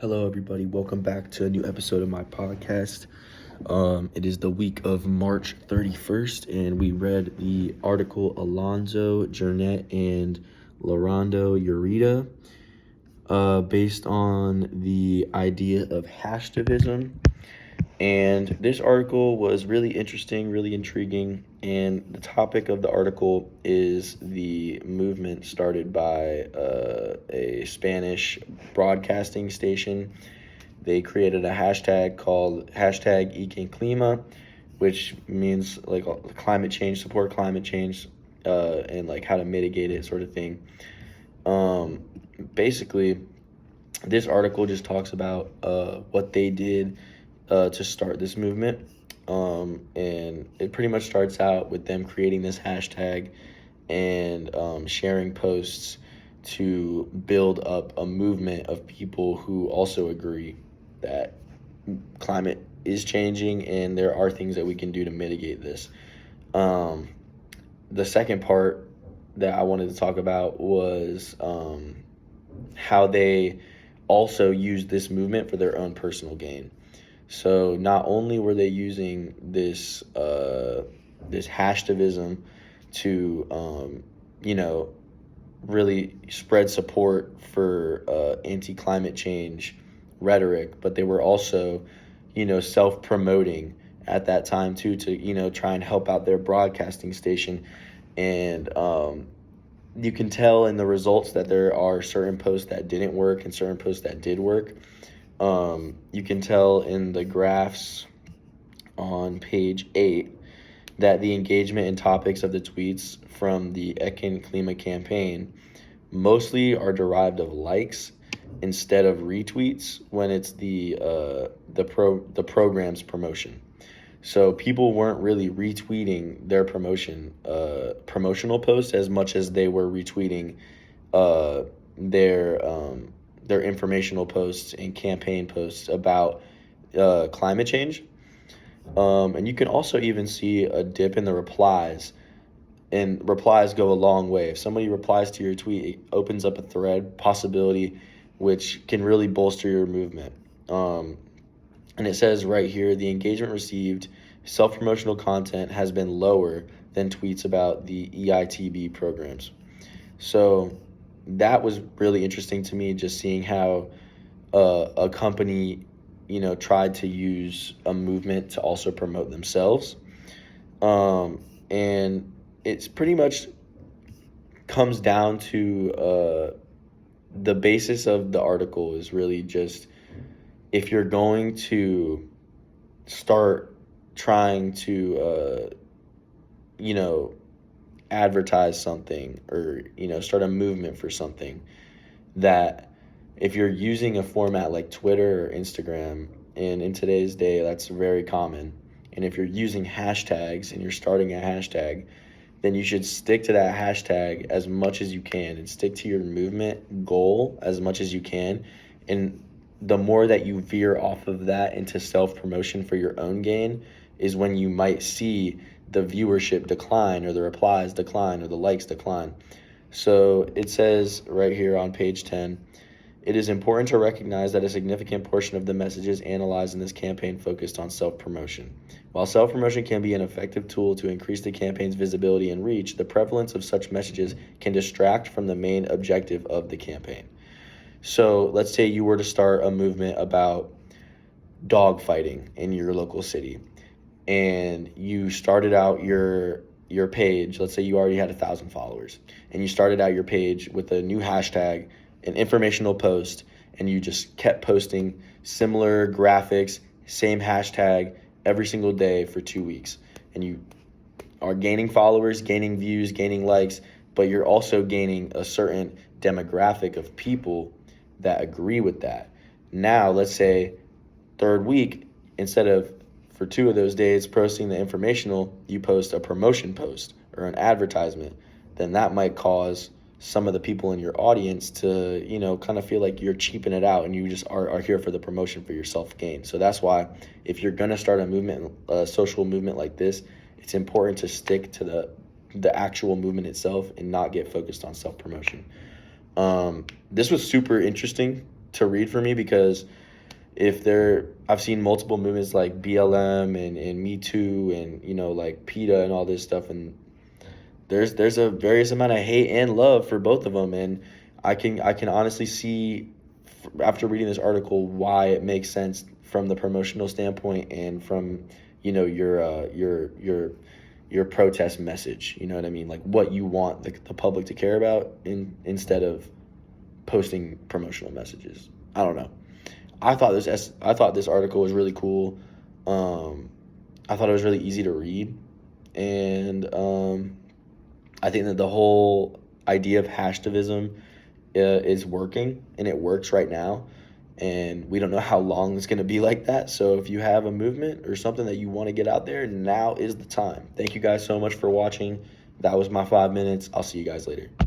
Hello, everybody. Welcome back to a new episode of my podcast. It is the week of March 31st, and we read the article Alonzo, Jernette, and Larondo Ureta based on the idea of HASHTIVISM. And this article was really interesting, really intriguing. And the topic of the article is the movement started by a Spanish broadcasting station. They created a hashtag called hashtag #EquenClima, which means like climate change, support climate change, and like how to mitigate it, sort of thing. Basically, this article just talks about what they did to start this movement. And it pretty much starts out with them creating this hashtag and sharing posts to build up a movement of people who also agree that climate is changing and there are things that we can do to mitigate this. The second part that I wanted to talk about was how they also used this movement for their own personal gain. So not only were they using this hashtivism to really spread support for anti-climate change rhetoric, but they were also self-promoting at that time too to try and help out their broadcasting station. And you can tell in the results that there are certain posts that didn't work and certain posts that did work. You can tell in the graphs on page 8 that the engagement and topics of the tweets from the HASHTIVISM campaign mostly are derived of likes instead of retweets when it's the program's promotion. So people weren't really retweeting their promotional posts as much as they were retweeting their informational posts and campaign posts about climate change. And you can also even see a dip in the replies. And replies go a long way. If somebody replies to your tweet, it opens up a thread possibility which can really bolster your movement. And it says right here, the engagement received self-promotional content has been lower than tweets about the EITB programs. So that was really interesting to me, just seeing how a company, tried to use a movement to also promote themselves. And it's pretty much comes down to the basis of the article is really just, if you're going to start trying to, advertise something or, start a movement for something, that if you're using a format like Twitter or Instagram, and in today's day, that's very common. And if you're using hashtags and you're starting a hashtag, then you should stick to that hashtag as much as you can and stick to your movement goal as much as you can. And the more that you veer off of that into self-promotion for your own gain is when you might see the viewership decline or the replies decline or the likes decline. So it says right here on page 10, it is important to recognize that a significant portion of the messages analyzed in this campaign focused on self-promotion. While self-promotion can be an effective tool to increase the campaign's visibility and reach, the prevalence of such messages can distract from the main objective of the campaign. So let's say you were to start a movement about dog fighting in your local city, and you started out your page. Let's say you already had 1,000 followers, and you started out your page with a new hashtag, an informational post, and you just kept posting similar graphics, same hashtag every single day for 2 weeks. And you are gaining followers, gaining views, gaining likes, but you're also gaining a certain demographic of people that agree with that. Now, let's say third week, instead of for 2 of those days posting the informational, you post a promotion post or an advertisement, then that might cause some of the people in your audience to, kind of feel like you're cheaping it out and you just are here for the promotion for your self-gain. So that's why if you're going to start a movement, a social movement like this, it's important to stick to the actual movement itself and not get focused on self-promotion. This was super interesting to read for me, because if there I've seen multiple movements like BLM and Me Too, and like PETA and all this stuff, and there's a various amount of hate and love for both of them. And I can honestly see, after reading this article, why it makes sense from the promotional standpoint, and from your protest message. You know what I mean? Like, what you want the public to care about, instead of posting promotional messages. I don't know. I thought this article was really cool. I thought it was really easy to read, and I think that the whole idea of hashtivism is working, and it works right now. And we don't know how long it's going to be like that. So if you have a movement or something that you want to get out there, now is the time. Thank you guys so much for watching. That was my 5 minutes. I'll see you guys later.